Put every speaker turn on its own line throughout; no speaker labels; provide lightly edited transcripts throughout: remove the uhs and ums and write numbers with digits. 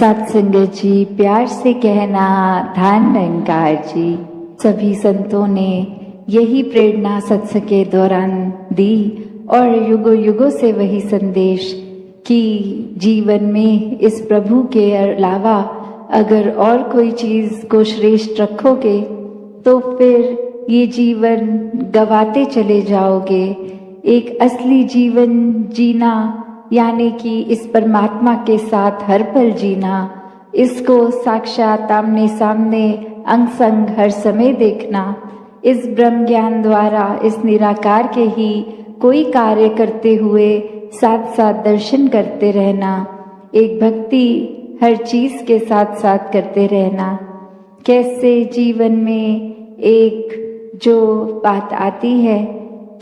सत्संगत जी, प्यार से कहना धान निरंकार जी। सभी संतों ने यही प्रेरणा सत्संग के दौरान दी और युगों युगों से वही संदेश कि जीवन में इस प्रभु के अलावा अगर और कोई चीज को श्रेष्ठ रखोगे तो फिर ये जीवन गवाते चले जाओगे। एक असली जीवन जीना यानी कि इस परमात्मा के साथ हर पल जीना, इसको साक्षात आमने सामने अंग संग हर समय देखना, इस ब्रह्म ज्ञान द्वारा इस निराकार के ही कोई कार्य करते हुए साथ साथ दर्शन करते रहना, एक भक्ति हर चीज के साथ साथ करते रहना। कैसे जीवन में एक जो बात आती है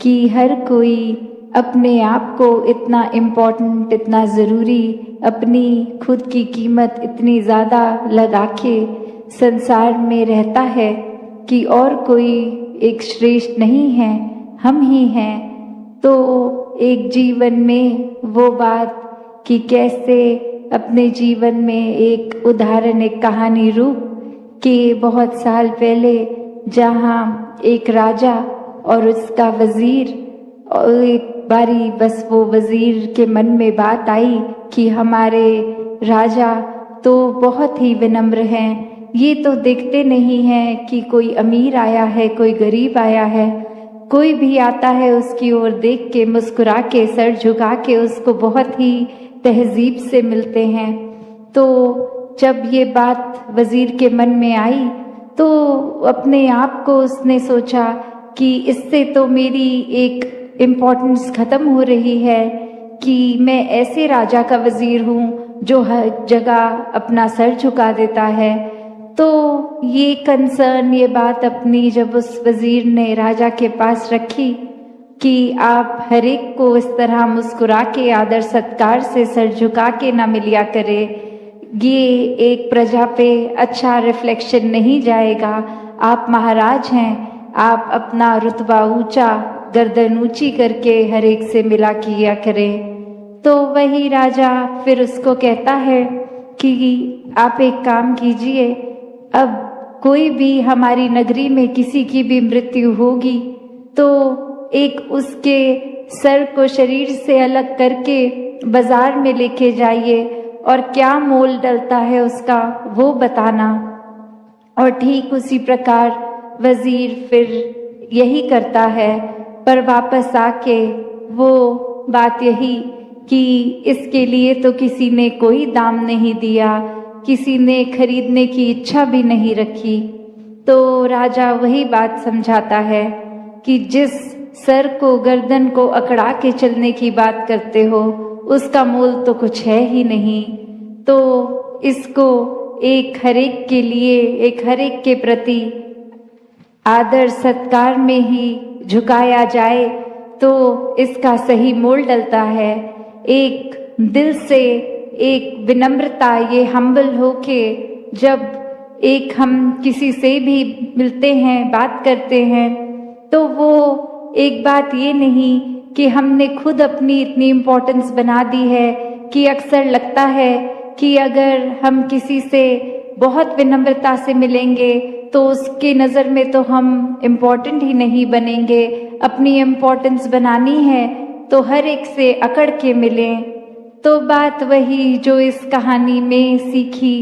कि हर कोई अपने आप को इतना इम्पोर्टेंट, इतना ज़रूरी, अपनी खुद की कीमत इतनी ज़्यादा लगा के संसार में रहता है कि और कोई एक श्रेष्ठ नहीं है, हम ही हैं। तो एक जीवन में वो बात कि कैसे अपने जीवन में एक उदाहरण, एक कहानी रूप कि बहुत साल पहले जहाँ एक राजा और उसका वज़ीर, और एक बारी बस वो वज़ीर के मन में बात आई कि हमारे राजा तो बहुत ही विनम्र हैं, ये तो देखते नहीं हैं कि कोई अमीर आया है, कोई गरीब आया है, कोई भी आता है उसकी ओर देख के मुस्कुरा के सर झुका के उसको बहुत ही तहजीब से मिलते हैं। तो जब ये बात वज़ीर के मन में आई तो अपने आप को उसने सोचा कि इससे तो मेरी एक इम्पोर्टेंस ख़त्म हो रही है कि मैं ऐसे राजा का वज़ीर हूँ जो हर जगह अपना सर झुका देता है। तो ये कंसर्न, ये बात अपनी जब उस वज़ीर ने राजा के पास रखी कि आप हर एक को इस तरह मुस्कुरा के आदर सत्कार से सर झुका के ना मिलिया करे, ये एक प्रजा पे अच्छा रिफ्लेक्शन नहीं जाएगा। आप महाराज हैं, आप अपना रुतबा ऊंचा, गर्दन ऊंची करके हर एक से मिला किया करें। तो वही राजा फिर उसको कहता है कि आप एक काम कीजिए, अब कोई भी हमारी नगरी में किसी की भी मृत्यु होगी तो एक उसके सर को शरीर से अलग करके बाजार में लेके जाइए और क्या मोल डलता है उसका वो बताना। और ठीक उसी प्रकार वज़ीर फिर यही करता है, पर वापस आके वो बात यही कि इसके लिए तो किसी ने कोई दाम नहीं दिया, किसी ने खरीदने की इच्छा भी नहीं रखी। तो राजा वही बात समझाता है कि जिस सर को, गर्दन को अकड़ा के चलने की बात करते हो उसका मोल तो कुछ है ही नहीं। तो इसको एक हरेक के लिए, एक हरेक के प्रति आदर सत्कार में ही झुकाया जाए तो इसका सही मोल डलता है। एक दिल से एक विनम्रता, ये हम्बल होके जब एक हम किसी से भी मिलते हैं, बात करते हैं, तो वो एक बात ये नहीं कि हमने खुद अपनी इतनी इम्पोर्टेंस बना दी है कि अक्सर लगता है कि अगर हम किसी से बहुत विनम्रता से मिलेंगे तो उसकी नज़र में तो हम इम्पोर्टेंट ही नहीं बनेंगे। अपनी इम्पोर्टेंस बनानी है तो हर एक से अकड़ के मिलें। तो बात वही जो इस कहानी में सीखी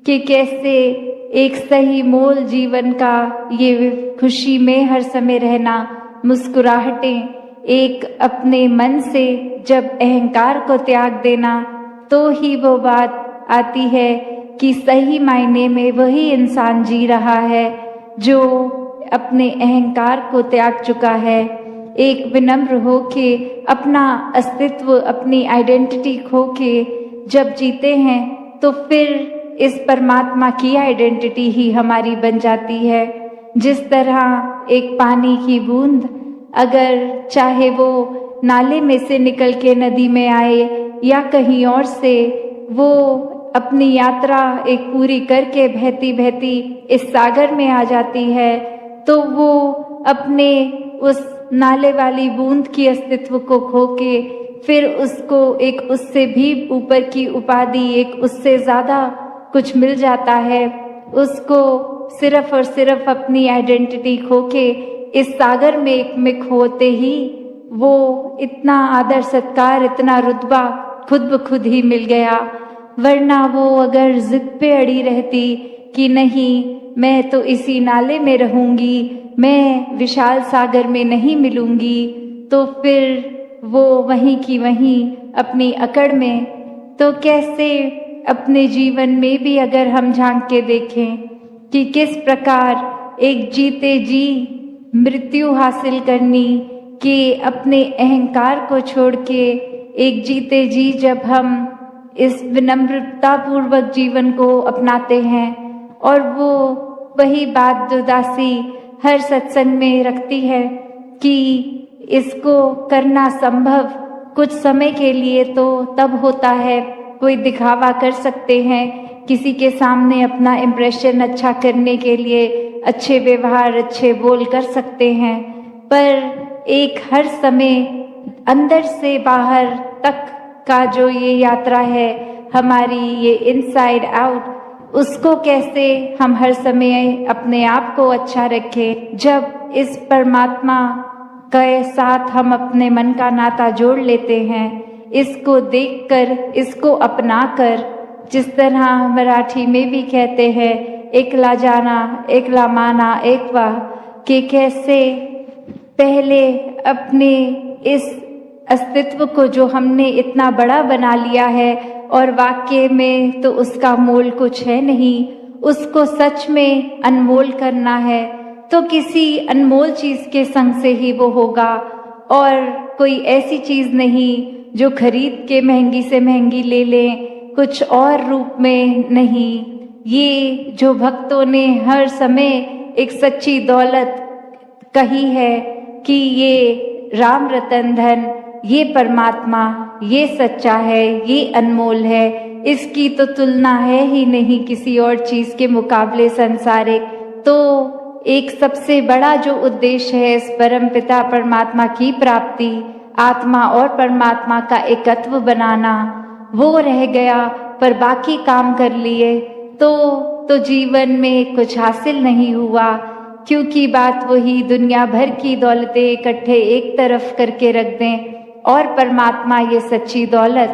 कि कैसे एक सही मोल जीवन का, ये खुशी में हर समय रहना, मुस्कुराहटें, एक अपने मन से जब अहंकार को त्याग देना तो ही वो बात आती है कि सही मायने में वही इंसान जी रहा है जो अपने अहंकार को त्याग चुका है। एक विनम्र होके अपना अस्तित्व, अपनी आइडेंटिटी खो के जब जीते हैं तो फिर इस परमात्मा की आइडेंटिटी ही हमारी बन जाती है। जिस तरह एक पानी की बूंद अगर चाहे वो नाले में से निकल के नदी में आए या कहीं और से, वो अपनी यात्रा एक पूरी करके बहती बहती इस सागर में आ जाती है तो वो अपने उस नाले वाली बूंद की अस्तित्व को खो के फिर उसको एक उससे भी ऊपर की उपाधि, एक उससे ज़्यादा कुछ मिल जाता है। उसको सिर्फ और सिर्फ अपनी आइडेंटिटी खो के इस सागर में एक में खोते ही वो इतना आदर सत्कार, इतना रुतबा खुद ब खुद ही मिल गया। वरना वो अगर जिद पे अड़ी रहती कि नहीं, मैं तो इसी नाले में रहूंगी, मैं विशाल सागर में नहीं मिलूंगी, तो फिर वो वहीं की वहीं अपनी अकड़ में। तो कैसे अपने जीवन में भी अगर हम झांक के देखें कि किस प्रकार एक जीते जी मृत्यु हासिल करनी, कि अपने अहंकार को छोड़ के एक जीते जी जब हम इस विनम्रता पूर्वक जीवन को अपनाते हैं, और वो वही बात जो दासी हर सत्संग में रखती है कि इसको करना संभव कुछ समय के लिए तो तब होता है, कोई दिखावा कर सकते हैं, किसी के सामने अपना इम्प्रेशन अच्छा करने के लिए अच्छे व्यवहार, अच्छे बोल कर सकते हैं, पर एक हर समय अंदर से बाहर तक का जो ये यात्रा है हमारी, ये इनसाइड आउट, उसको कैसे हम हर समय अपने आप को अच्छा रखें। जब इस परमात्मा के साथ हम अपने मन का नाता जोड़ लेते हैं, इसको देखकर, इसको अपनाकर, जिस तरह मराठी में भी कहते हैं एकला जाना एकला माना एकवा, कि कैसे पहले अपने इस अस्तित्व को जो हमने इतना बड़ा बना लिया है और वाकई में तो उसका मोल कुछ है नहीं, उसको सच में अनमोल करना है तो किसी अनमोल चीज के संग से ही वो होगा, और कोई ऐसी चीज नहीं जो खरीद के महंगी से महंगी ले लें, कुछ और रूप में नहीं। ये जो भक्तों ने हर समय एक सच्ची दौलत कही है कि ये राम रतन धन, ये परमात्मा, ये सच्चा है, ये अनमोल है, इसकी तो तुलना है ही नहीं किसी और चीज के मुकाबले संसारिक। तो एक सबसे बड़ा जो उद्देश्य है इस परम पिता परमात्मा की प्राप्ति, आत्मा और परमात्मा का एकत्व बनाना, वो रह गया, पर बाकी काम कर लिए तो जीवन में कुछ हासिल नहीं हुआ, क्योंकि बात वही दुनिया भर की दौलतें इकट्ठे एक तरफ करके रख दें और परमात्मा ये सच्ची दौलत,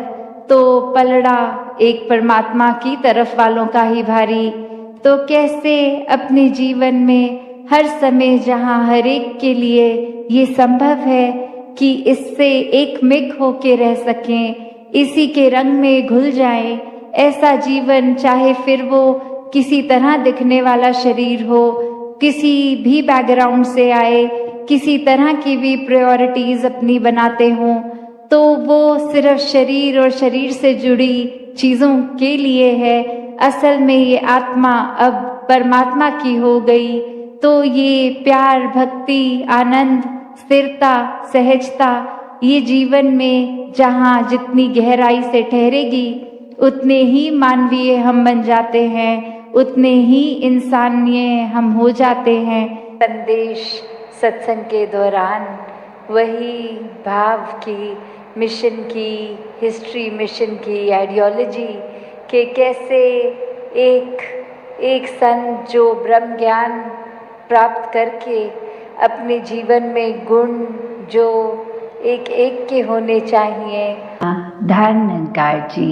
तो पलड़ा एक परमात्मा की तरफ वालों का ही भारी। तो कैसे अपने जीवन में हर समय जहाँ हर एक के लिए ये संभव है कि इससे एक मिक होके रह सकें, इसी के रंग में घुल जाएं, ऐसा जीवन, चाहे फिर वो किसी तरह दिखने वाला शरीर हो, किसी भी बैकग्राउंड से आए, किसी तरह की भी प्रायोरिटीज अपनी बनाते हों, तो वो सिर्फ शरीर और शरीर से जुड़ी चीजों के लिए है। असल में ये आत्मा अब परमात्मा की हो गई, तो ये प्यार, भक्ति, आनंद, स्थिरता, सहजता, ये जीवन में जहाँ जितनी गहराई से ठहरेगी, उतने ही मानवीय हम बन जाते हैं, उतने ही इंसानिय हम हो जाते हैं। संदेश सत्संग के दौरान वही भाव की, मिशन की, हिस्ट्री मिशन की, आइडियोलॉजी के कैसे एक संत जो ब्रह्म ज्ञान प्राप्त करके अपने जीवन में गुण जो एक एक के होने चाहिए।
धन्यकार जी।